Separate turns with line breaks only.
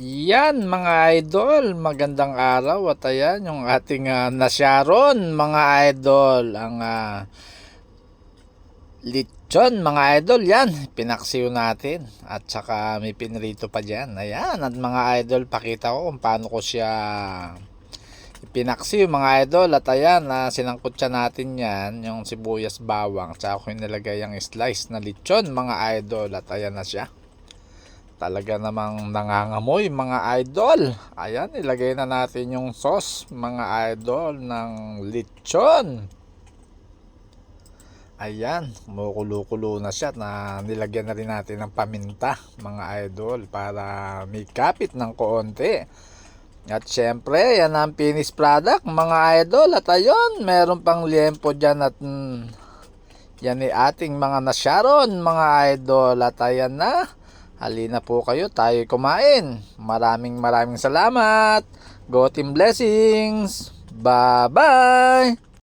Yan mga idol, magandang araw at ayan yung ating nasyaron mga idol, ang lechon mga idol, yan pinaksiw natin at saka may pinrito pa dyan, ayan. At mga idol, pakita ko kung paano ko siya pinaksiw mga idol. At ayan, sinangkot siya natin yan, yung sibuyas, bawang, at saka ko nilagay yung slice na lechon mga idol. At ayan na siya, talaga namang nangangamoy mga idol. Ayan, ilagay na natin yung sauce mga idol ng lechon. Ayan, kumukulo-kulo na siya, na nilagyan na rin natin ng paminta mga idol para may kapit ng koonti. At syempre, yan ang finished product mga idol. At ayun, meron pang liempo dyan at yan ay ating mga nasyaron mga idol. At ayan na, halina po kayo, tayo kumain. Maraming salamat. Go Team Blessings. Bye bye.